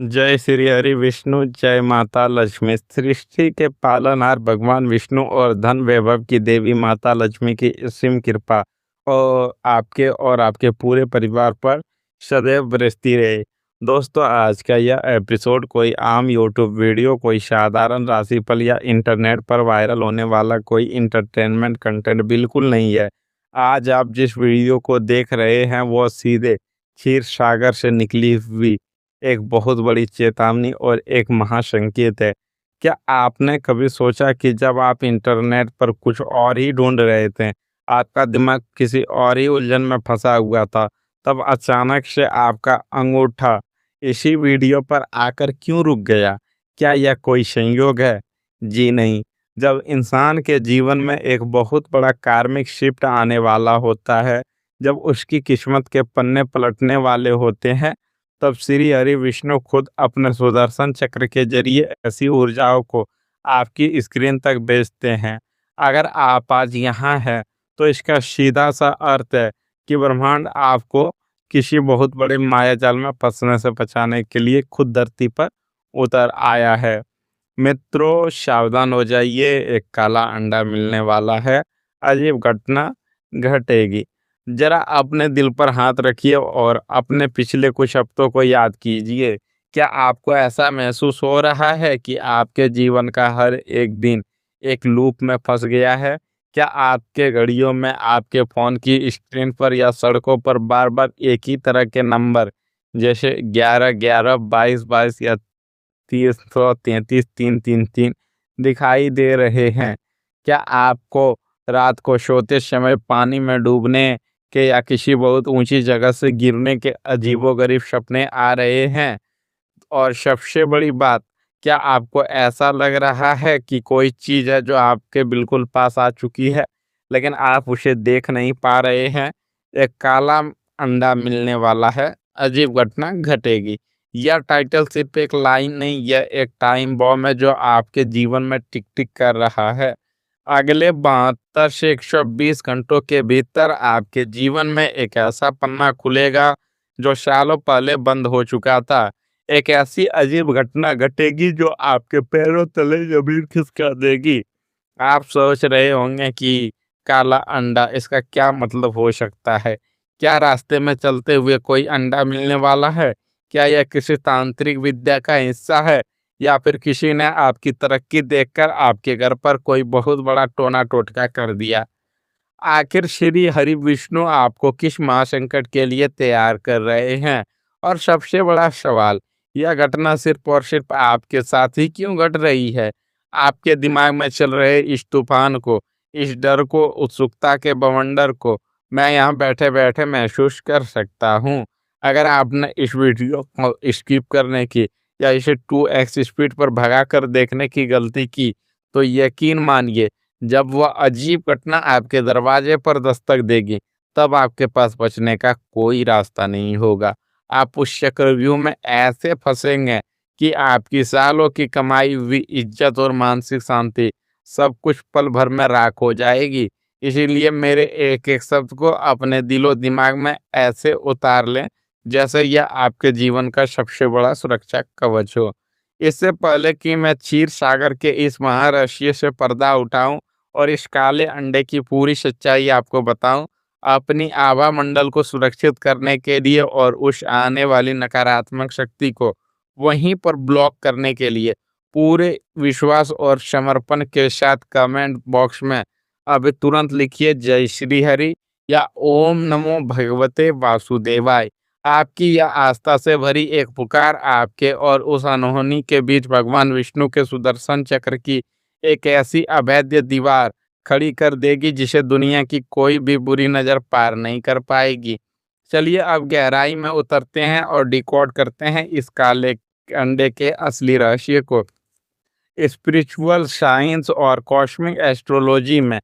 जय श्री हरि विष्णु, जय माता लक्ष्मी। सृष्टि के पालनहार भगवान विष्णु और धन वैभव की देवी माता लक्ष्मी की असीम कृपा और आपके पूरे परिवार पर सदैव बरसती रहे। दोस्तों, आज का यह एपिसोड कोई आम यूट्यूब वीडियो, कोई साधारण राशिफल या इंटरनेट पर वायरल होने वाला कोई इंटरटेनमेंट कंटेंट बिल्कुल नहीं है। आज आप जिस वीडियो को देख रहे हैं वो सीधे क्षीर सागर से निकली हुई एक बहुत बड़ी चेतावनी और एक महासंकेत है। क्या आपने कभी सोचा कि जब आप इंटरनेट पर कुछ और ही ढूंढ रहे थे, आपका दिमाग किसी और ही उलझन में फंसा हुआ था, तब अचानक से आपका अंगूठा इसी वीडियो पर आकर क्यों रुक गया? क्या यह कोई संयोग है? जी नहीं। जब इंसान के जीवन में एक बहुत बड़ा कार्मिक शिफ्ट आने वाला होता है, जब उसकी किस्मत के पन्ने पलटने वाले होते हैं, तब श्री हरि विष्णु खुद अपने सुदर्शन चक्र के जरिए ऐसी ऊर्जाओं को आपकी स्क्रीन तक भेजते हैं। अगर आप आज यहाँ हैं, तो इसका सीधा सा अर्थ है कि ब्रह्मांड आपको किसी बहुत बड़े मायाजाल में फंसने से बचाने के लिए खुद धरती पर उतर आया है। मित्रों, सावधान हो जाइए, एक काला अंडा मिलने वाला है। अजीब घटना घटेगी। जरा अपने दिल पर हाथ रखिए और अपने पिछले कुछ हफ्तों को याद कीजिए। क्या आपको ऐसा महसूस हो रहा है कि आपके जीवन का हर एक दिन एक लूप में फंस गया है? क्या आपके घड़ियों में, आपके फ़ोन की स्क्रीन पर या सड़कों पर बार-बार एक ही तरह के नंबर जैसे 11-11, 22-22 या 333, 333 दिखाई दे रहे हैं? क्या आपको रात को सोते समय पानी में डूबने के या किसी बहुत ऊंची जगह से गिरने के अजीबोगरीब सपने आ रहे हैं? और सबसे बड़ी बात, क्या आपको ऐसा लग रहा है कि कोई चीज़ है जो आपके बिल्कुल पास आ चुकी है, लेकिन आप उसे देख नहीं पा रहे हैं? एक काला अंडा मिलने वाला है, अजीब घटना घटेगी। यह टाइटल सिर्फ एक लाइन नहीं, यह एक टाइम बॉम्ब है जो आपके जीवन में टिक टिक कर रहा है। अगले 72 से 120 घंटों के भीतर आपके जीवन में एक ऐसा पन्ना खुलेगा जो सालों पहले बंद हो चुका था। एक ऐसी अजीब घटना घटेगी जो आपके पैरों तले जमीन खिसका देगी। आप सोच रहे होंगे कि काला अंडा, इसका क्या मतलब हो सकता है? क्या रास्ते में चलते हुए कोई अंडा मिलने वाला है? क्या यह किसी तांत्रिक विद्या का हिस्सा है, या फिर किसी ने आपकी तरक्की देखकर आपके घर पर कोई बहुत बड़ा टोना टोटका कर दिया? आखिर श्री हरि विष्णु आपको किस महासंकट के लिए तैयार कर रहे हैं? और सबसे बड़ा सवाल, यह घटना सिर्फ और सिर्फ आपके साथ ही क्यों घट रही है? आपके दिमाग में चल रहे इस तूफान को, इस डर को, उत्सुकता के बवंडर को मैं यहाँ बैठे बैठे महसूस कर सकता हूँ। अगर आपने इस वीडियो को स्किप करने की या इसे 2x स्पीड पर भगा कर देखने की गलती की, तो यकीन मानिए, जब वह अजीब घटना आपके दरवाजे पर दस्तक देगी, तब आपके पास बचने का कोई रास्ता नहीं होगा। आप उस चक्रव्यूह में ऐसे फंसेंगे कि आपकी सालों की कमाई हुई इज्जत और मानसिक शांति सब कुछ पल भर में राख हो जाएगी। इसीलिए मेरे एक एक शब्द को अपने दिलो दिमाग में ऐसे उतार लें जैसे यह आपके जीवन का सबसे बड़ा सुरक्षा कवच हो। इससे पहले कि मैं क्षीर सागर के इस महारहस्य से पर्दा उठाऊं और इस काले अंडे की पूरी सच्चाई आपको बताऊं, अपनी आभा मंडल को सुरक्षित करने के लिए और उस आने वाली नकारात्मक शक्ति को वहीं पर ब्लॉक करने के लिए पूरे विश्वास और समर्पण के साथ कमेंट बॉक्स में अभी तुरंत लिखिए जय श्री हरि या ओम नमो भगवते वासुदेवाय। आपकी यह आस्था से भरी एक पुकार आपके और उस अनहोनी के बीच भगवान विष्णु के सुदर्शन चक्र की एक ऐसी अभेद्य दीवार खड़ी कर देगी जिसे दुनिया की कोई भी बुरी नज़र पार नहीं कर पाएगी। चलिए अब गहराई में उतरते हैं और डिकोड करते हैं इस काले अंडे के असली रहस्य को। स्पिरिचुअल साइंस और कॉस्मिक एस्ट्रोलॉजी में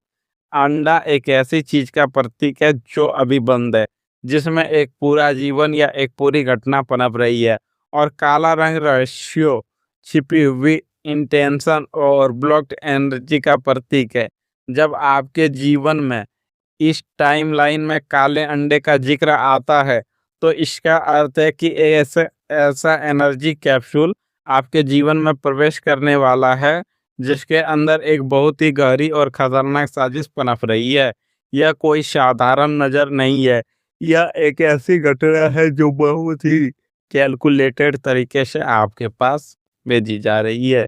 अंडा एक ऐसी चीज का प्रतीक है जो अभी बंद है, जिसमें एक पूरा जीवन या एक पूरी घटना पनप रही है। और काला रंग रहस्यों, छिपी हुई इंटेंशन और ब्लॉक्ड एनर्जी का प्रतीक है। जब आपके जीवन में इस टाइमलाइन में काले अंडे का जिक्र आता है, तो इसका अर्थ है कि ऐसा ऐसा एनर्जी कैप्सूल आपके जीवन में प्रवेश करने वाला है, जिसके अंदर एक बहुत ही गहरी और खतरनाक साजिश पनप रही है। यह कोई साधारण नज़र नहीं है, यह एक ऐसी घटना है जो बहुत ही कैलकुलेटेड तरीके से आपके पास भेजी जा रही है।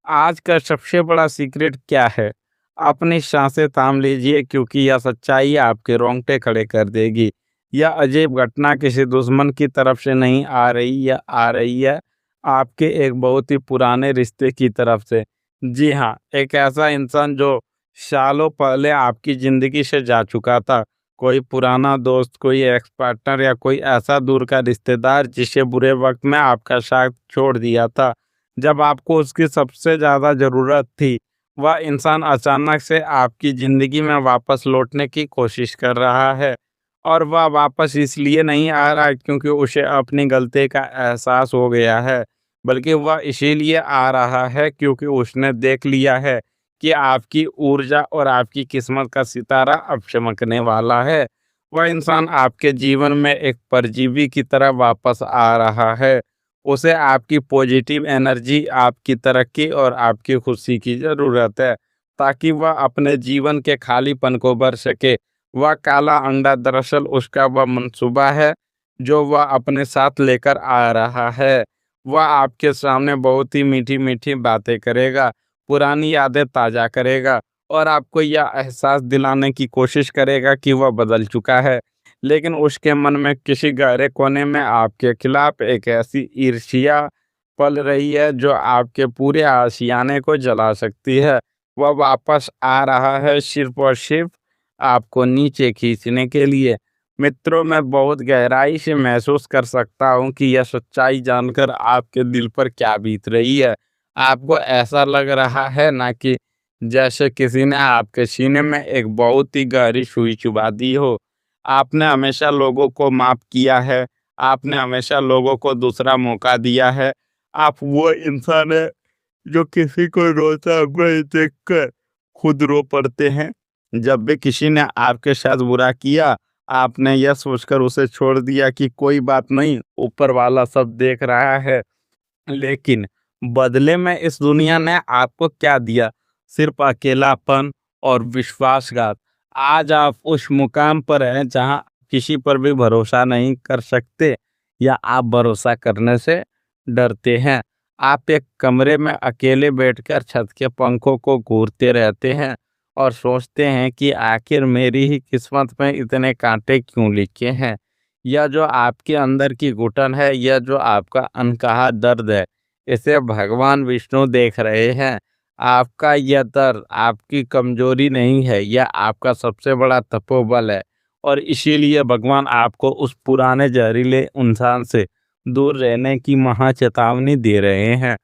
आज का सबसे बड़ा सीक्रेट क्या है? अपनी साँसें थाम लीजिए, क्योंकि यह सच्चाई आपके रोंगटे खड़े कर देगी। यह अजीब घटना किसी दुश्मन की तरफ से नहीं आ रही, यह आ रही है आपके एक बहुत ही पुराने रिश्ते की तरफ से। जी हाँ, एक ऐसा इंसान जो सालों पहले आपकी ज़िंदगी से जा चुका था। कोई पुराना दोस्त, कोई एक्स पार्टनर या कोई ऐसा दूर का रिश्तेदार जिसे बुरे वक़्त में आपका साथ छोड़ दिया था। जब आपको उसकी सबसे ज़्यादा ज़रूरत थी, वह इंसान अचानक से आपकी ज़िंदगी में वापस लौटने की कोशिश कर रहा है। और वह वापस इसलिए नहीं आ रहा है क्योंकि उसे अपनी गलती का एहसास हो गया है, बल्कि वह इसीलिए आ रहा है क्योंकि उसने देख लिया है कि आपकी ऊर्जा और आपकी किस्मत का सितारा अब चमकने वाला है। वह इंसान आपके जीवन में एक परजीवी की तरह वापस आ रहा है। उसे आपकी पॉजिटिव एनर्जी, आपकी तरक्की और आपकी खुशी की ज़रूरत है, ताकि वह अपने जीवन के खालीपन को भर सके। वह काला अंडा दरअसल उसका वह मंसूबा है जो वह अपने साथ लेकर आ रहा है। वह आपके सामने बहुत ही मीठी-मीठी बातें करेगा, पुरानी यादें ताज़ा करेगा और आपको यह एहसास दिलाने की कोशिश करेगा कि वह बदल चुका है। लेकिन उसके मन में किसी गहरे कोने में आपके खिलाफ एक ऐसी ईर्ष्या पल रही है जो आपके पूरे आशियाने को जला सकती है। वह वापस आ रहा है सिर्फ़ और सिर्फ़ आपको नीचे खींचने के लिए। मित्रों, मैं बहुत गहराई से महसूस कर सकता हूँ कि यह सच्चाई जानकर आपके दिल पर क्या बीत रही है। आपको ऐसा लग रहा है ना कि जैसे किसी ने आपके सीने में एक बहुत ही गहरी सुई चुभा दी हो। आपने हमेशा लोगों को माफ़ किया है, आपने हमेशा लोगों को दूसरा मौका दिया है। आप वो इंसान हैं जो किसी को रोता हुआ देखकर खुद रो पड़ते हैं। जब भी किसी ने आपके साथ बुरा किया, आपने यह सोचकर उसे छोड़ दिया कि कोई बात नहीं, ऊपर वाला सब देख रहा है। लेकिन बदले में इस दुनिया ने आपको क्या दिया? सिर्फ अकेलापन और विश्वासघात। आज आप उस मुकाम पर हैं जहां किसी पर भी भरोसा नहीं कर सकते, या आप भरोसा करने से डरते हैं। आप एक कमरे में अकेले बैठकर छत के पंखों को घूरते रहते हैं और सोचते हैं कि आखिर मेरी ही किस्मत में इतने कांटे क्यों लिखे हैं। यह जो आपके अंदर की घुटन है, यह जो आपका अनकहा दर्द है, इसे भगवान विष्णु देख रहे हैं। आपका यह दर्द आपकी कमजोरी नहीं है, यह आपका सबसे बड़ा तपोबल है। और इसीलिए भगवान आपको उस पुराने जहरीले इंसान से दूर रहने की महा चेतावनी दे रहे हैं।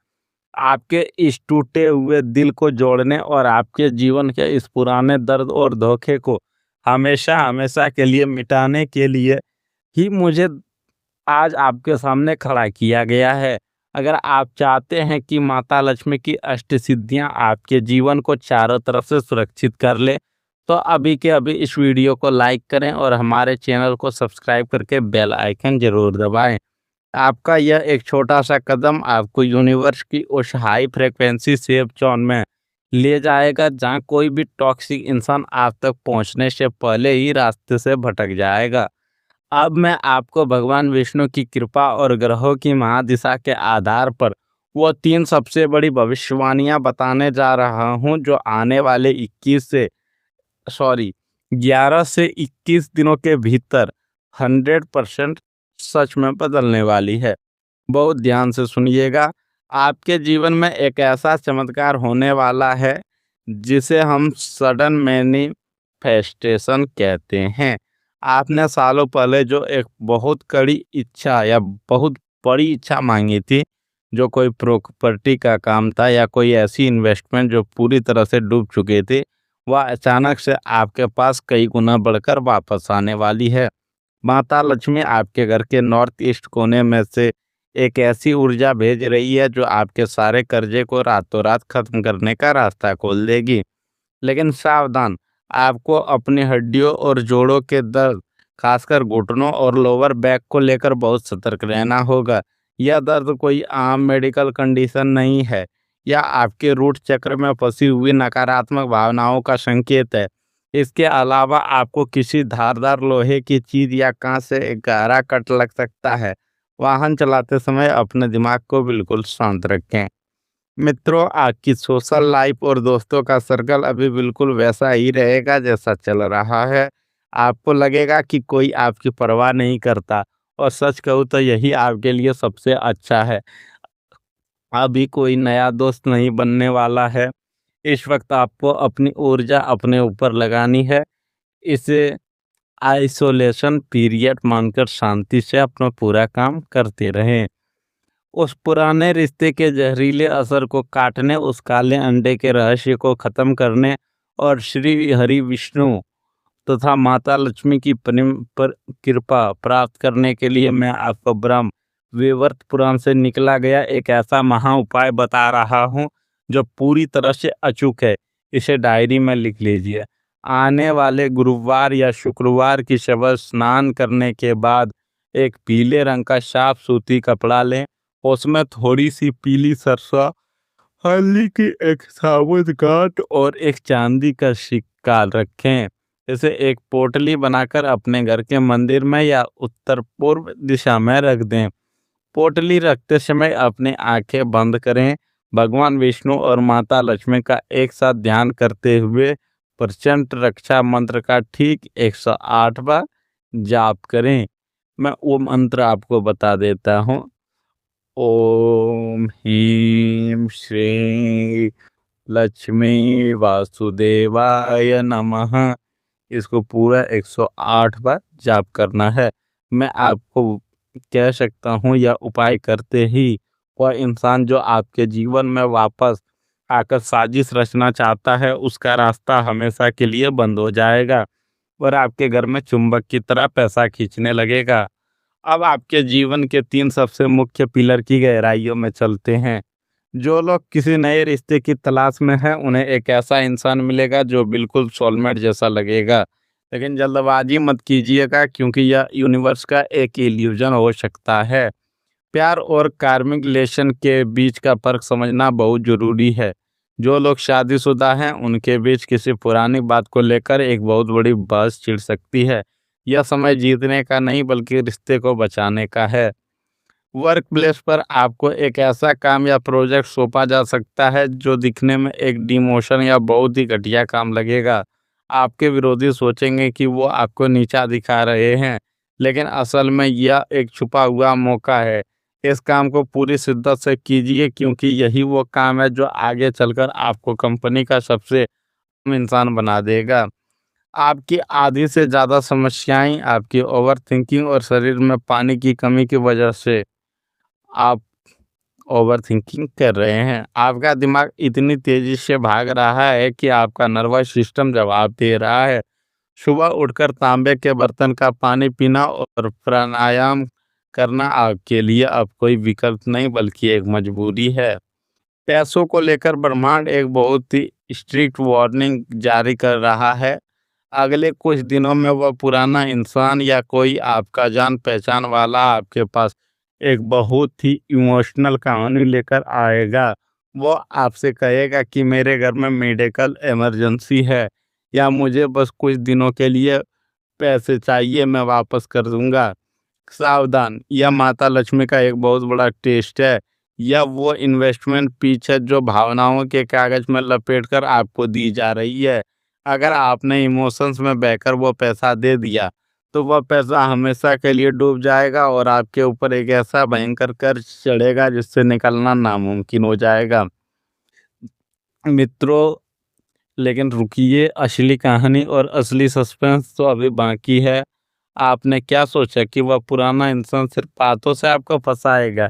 आपके इस टूटे हुए दिल को जोड़ने और आपके जीवन के इस पुराने दर्द और धोखे को हमेशा हमेशा के लिए मिटाने के लिए ही मुझे आज आपके सामने खड़ा किया गया है। अगर आप चाहते हैं कि माता लक्ष्मी की अष्टसिद्धियाँ आपके जीवन को चारों तरफ से सुरक्षित कर ले, तो अभी के अभी इस वीडियो को लाइक करें और हमारे चैनल को सब्सक्राइब करके बेल आइकन ज़रूर दबाएं। आपका यह एक छोटा-सा कदम आपको यूनिवर्स की उस हाई फ्रीक्वेंसी सेफ ज़ोन में ले जाएगा, जहाँ कोई भी टॉक्सिक इंसान आप तक पहुँचने से पहले ही रास्ते से भटक जाएगा। अब मैं आपको भगवान विष्णु की कृपा और ग्रहों की महादिशा के आधार पर वो 3 सबसे बड़ी भविष्यवाणियाँ बताने जा रहा हूँ, जो आने वाले 11 से 21 दिनों के भीतर 100% सच में बदलने वाली है। बहुत ध्यान से सुनिएगा। आपके जीवन में एक ऐसा चमत्कार होने वाला है जिसे हम सडन मैनिफेस्टेशन कहते हैं। आपने सालों पहले जो एक बहुत कड़ी इच्छा या बहुत बड़ी इच्छा मांगी थी, जो कोई प्रॉपर्टी का काम था या कोई ऐसी इन्वेस्टमेंट जो पूरी तरह से डूब चुकी थी, वह अचानक से आपके पास कई गुना बढ़कर वापस आने वाली है। माता लक्ष्मी आपके घर के नॉर्थ ईस्ट कोने में से एक ऐसी ऊर्जा भेज रही है जो आपके सारे कर्जे को रातों रात खत्म करने का रास्ता खोल देगी। लेकिन सावधान, आपको अपनी हड्डियों और जोड़ों के दर्द खासकर घुटनों और लोअर बैक को लेकर बहुत सतर्क रहना होगा। यह दर्द कोई आम मेडिकल कंडीशन नहीं है, या आपके रूट चक्र में फंसी हुई नकारात्मक भावनाओं का संकेत है। इसके अलावा आपको किसी धारदार लोहे की चीज या कांच से एक गहरा कट लग सकता है। वाहन चलाते समय अपने दिमाग को बिल्कुल शांत रखें। मित्रों, आपकी सोशल लाइफ और दोस्तों का सर्कल अभी बिल्कुल वैसा ही रहेगा जैसा चल रहा है। आपको लगेगा कि कोई आपकी परवाह नहीं करता, और सच कहूँ तो यही आपके लिए सबसे अच्छा है। अभी कोई नया दोस्त नहीं बनने वाला है। इस वक्त आपको अपनी ऊर्जा अपने ऊपर लगानी है। इसे आइसोलेशन पीरियड मानकर शांति से अपना पूरा काम करते रहें। उस पुराने रिश्ते के जहरीले असर को काटने, उस काले अंडे के रहस्य को खत्म करने और श्री हरि विष्णु तथा माता लक्ष्मी की प्रेम पर कृपा प्राप्त करने के लिए मैं आपको ब्रह्म वैवर्त पुराण से निकला गया एक ऐसा महा उपाय बता रहा हूँ जो पूरी तरह से अचूक है। इसे डायरी में लिख लीजिए। आने वाले गुरुवार या शुक्रवार की सुबह स्नान करने के बाद एक पीले रंग का साफ सूती कपड़ा लें। उसमें थोड़ी सी पीली सरसों, हल्दी की एक साबुत गांठ और एक चांदी का सिक्का रखें। इसे एक पोटली बनाकर अपने घर के मंदिर में या उत्तर पूर्व दिशा में रख दें। पोटली रखते समय अपनी आंखें बंद करें। भगवान विष्णु और माता लक्ष्मी का एक साथ ध्यान करते हुए प्रचंड रक्षा मंत्र का ठीक 108 बार जाप करें। मैं वो मंत्र आपको बता देता हूँ। ओम ह्रीं श्रीं लक्ष्मी वासुदेवाय नमः। इसको पूरा 108 बार जाप करना है। मैं आपको कह सकता हूँ, यह उपाय करते ही वह इंसान जो आपके जीवन में वापस आकर साजिश रचना चाहता है, उसका रास्ता हमेशा के लिए बंद हो जाएगा और आपके घर में चुंबक की तरह पैसा खींचने लगेगा। अब आपके जीवन के 3 सबसे मुख्य पिलर की गहराइयों में चलते हैं। जो लोग किसी नए रिश्ते की तलाश में हैं, उन्हें एक ऐसा इंसान मिलेगा जो बिल्कुल सोलमेट जैसा लगेगा। लेकिन जल्दबाजी मत कीजिएगा, क्योंकि यह यूनिवर्स का एक इल्यूजन हो सकता है। प्यार और कार्मिक रिलेशन के बीच का फर्क समझना बहुत जरूरी है। जो लोग शादीशुदा हैं, उनके बीच किसी पुरानी बात को लेकर एक बहुत बड़ी बहस छिड़ सकती है। यह समय जीतने का नहीं, बल्कि रिश्ते को बचाने का है। वर्क प्लेस पर आपको एक ऐसा काम या प्रोजेक्ट सौंपा जा सकता है जो दिखने में एक डिमोशन या बहुत ही घटिया काम लगेगा। आपके विरोधी सोचेंगे कि वो आपको नीचा दिखा रहे हैं, लेकिन असल में यह एक छुपा हुआ मौका है। इस काम को पूरी शिद्दत से कीजिए, क्योंकि यही वो काम है जो आगे चलकर आपको कंपनी का सबसे अहम इंसान बना देगा। आपकी आधी से ज़्यादा समस्याएं आपकी ओवर थिंकिंग और शरीर में पानी की कमी की वजह से आप ओवरथिंकिंग कर रहे हैं। आपका दिमाग इतनी तेजी से भाग रहा है कि आपका नर्वस सिस्टम जवाब दे रहा है। सुबह उठकर तांबे के बर्तन का पानी पीना और प्राणायाम करना आपके लिए अब कोई विकल्प नहीं, बल्कि एक मजबूरी है। पैसों को लेकर ब्रह्मांड एक बहुत ही स्ट्रिक्ट वार्निंग जारी कर रहा है। अगले कुछ दिनों में वह पुराना इंसान या कोई आपका जान पहचान वाला आपके पास एक बहुत ही इमोशनल कहानी लेकर आएगा। वो आपसे कहेगा कि मेरे घर में मेडिकल इमरजेंसी है, या मुझे बस कुछ दिनों के लिए पैसे चाहिए, मैं वापस कर दूंगा। सावधान, यह माता लक्ष्मी का एक बहुत बड़ा टेस्ट है। यह वो इन्वेस्टमेंट पिच है जो भावनाओं के कागज में लपेटकर आपको दी जा रही है। अगर आपने इमोशंस में बहकर वो पैसा दे दिया, तो वह पैसा हमेशा के लिए डूब जाएगा और आपके ऊपर एक ऐसा भयंकर कर्ज चढ़ेगा जिससे निकलना नामुमकिन हो जाएगा। मित्रों, लेकिन रुकिए, असली कहानी और असली सस्पेंस तो अभी बाकी है। आपने क्या सोचा कि वह पुराना इंसान सिर्फ बातों से आपको फंसाएगा?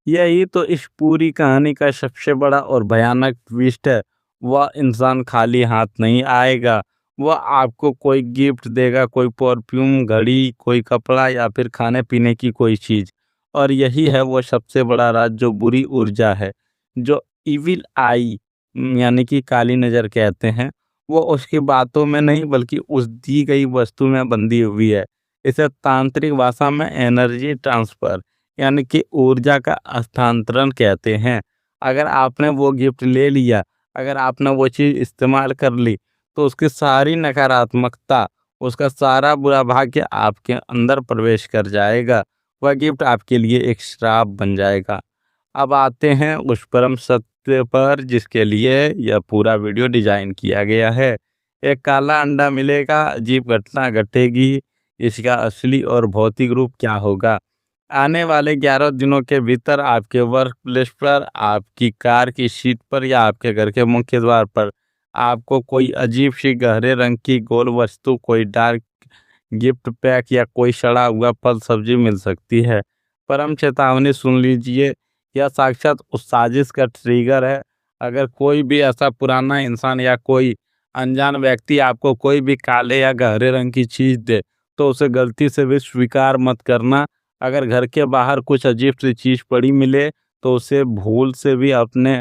यही तो इस पूरी कहानी का सबसे बड़ा और भयानक ट्विस्ट है। वह इंसान खाली हाथ नहीं आएगा। वह आपको कोई गिफ्ट देगा, कोई परफ्यूम, घड़ी, कोई कपड़ा या फिर खाने पीने की कोई चीज। और यही है वो सबसे बड़ा राज, जो बुरी ऊर्जा है, जो इविल आई यानी कि काली नजर कहते हैं। वो उसकी बातों में नहीं, बल्कि उस दी गई वस्तु में बंधी हुई है। इसे तांत्रिक भाषा में एनर्जी ट्रांसफर यानी कि ऊर्जा का हस्तांतरण कहते हैं। अगर आपने वो गिफ्ट ले लिया, अगर आपने वो चीज़ इस्तेमाल कर ली, तो उसकी सारी नकारात्मकता, उसका सारा बुरा भाग्य आपके अंदर प्रवेश कर जाएगा। वह गिफ्ट आपके लिए एक श्राप बन जाएगा। अब आते हैं उस परम सत्य पर जिसके लिए यह पूरा वीडियो डिजाइन किया गया है। एक काला अंडा मिलेगा, अजीब घटना घटेगी। इसका असली और भौतिक रूप क्या होगा? आने वाले 11 दिनों के भीतर आपके वर्क प्लेस पर, आपकी कार की सीट पर या आपके घर के मुख्य द्वार पर आपको कोई अजीब सी गहरे रंग की गोल वस्तु, कोई डार्क गिफ्ट पैक या कोई सड़ा हुआ फल सब्जी मिल सकती है। परम चेतावनी सुन लीजिए, यह साक्षात उस साजिश का ट्रिगर है। अगर कोई भी ऐसा पुराना इंसान या कोई अनजान व्यक्ति आपको कोई भी काले या गहरे रंग की चीज दे, तो उसे गलती से भी स्वीकार मत करना। अगर घर के बाहर कुछ अजीब सी चीज पड़ी मिले, तो उसे भूल से भी अपने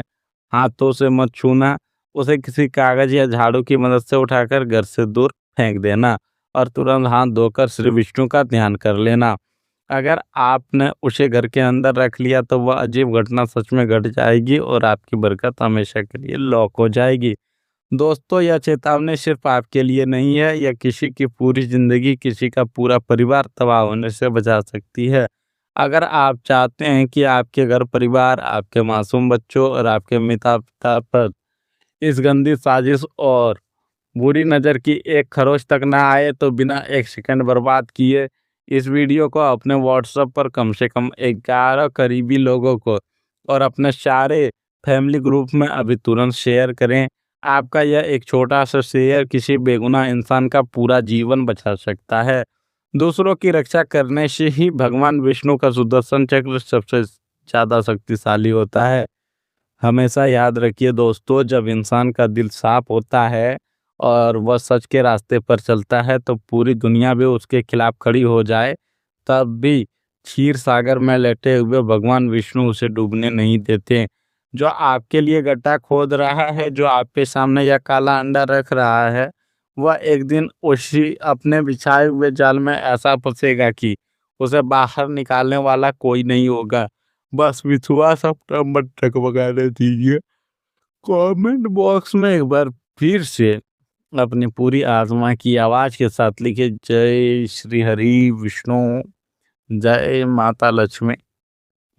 हाथों से मत छूना। उसे किसी कागज या झाड़ू की मदद से उठाकर घर से दूर फेंक देना और तुरंत हाथ धोकर श्री विष्णु का ध्यान कर लेना। अगर आपने उसे घर के अंदर रख लिया, तो वह अजीब घटना सच में घट जाएगी और आपकी बरकत हमेशा के लिए लॉक हो जाएगी। दोस्तों, यह चेतावनी सिर्फ आपके लिए नहीं है, यह किसी की पूरी जिंदगी, किसी का पूरा परिवार तबाह होने से बचा सकती है। अगर आप चाहते हैं कि आपके घर परिवार, आपके मासूम बच्चों और आपके माता पिता पर इस गंदी साजिश और बुरी नज़र की एक खरोच तक ना आए, तो बिना एक सेकंड बर्बाद किए इस वीडियो को अपने व्हाट्सएप पर कम से कम 11 करीबी लोगों को और अपने सारे फैमिली ग्रुप में अभी तुरंत शेयर करें। आपका यह एक छोटा सा शेयर किसी बेगुनाह इंसान का पूरा जीवन बचा सकता है। दूसरों की रक्षा करने से ही भगवान विष्णु का सुदर्शन चक्र सबसे ज़्यादा शक्तिशाली होता है। हमेशा याद रखिए दोस्तों, जब इंसान का दिल साफ होता है और वह सच के रास्ते पर चलता है, तो पूरी दुनिया भी उसके खिलाफ खड़ी हो जाए, तब भी क्षीर सागर में लेटे हुए भगवान विष्णु उसे डूबने नहीं देते। जो आपके लिए गड्ढा खोद रहा है, जो आपके सामने यह काला अंडा रख रहा है, वह एक दिन उसी अपने बिछाए हुए जाल में ऐसा फंसेगा कि उसे बाहर निकालने वाला कोई नहीं होगा। बस विश्वास अपना मत डगमगाने दीजिए। कमेंट बॉक्स में एक बार फिर से अपनी पूरी आत्मा की आवाज के साथ लिखे, जय श्री हरि विष्णु, जय माता लक्ष्मी।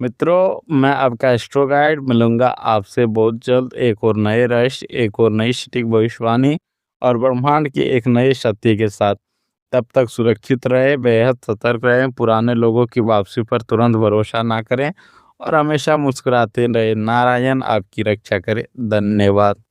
मित्रों, मैं आपका एस्ट्रो गाइड मिलूंगा आपसे बहुत जल्द एक और नए रहस्य, एक और नई सटीक भविष्यवाणी और ब्रह्मांड के एक नए सत्य के साथ। तब तक सुरक्षित रहे, बेहद सतर्क रहें, पुराने लोगों की वापसी पर तुरंत भरोसा ना करें और हमेशा मुस्कुराते रहे। नारायण आपकी रक्षा करे। धन्यवाद।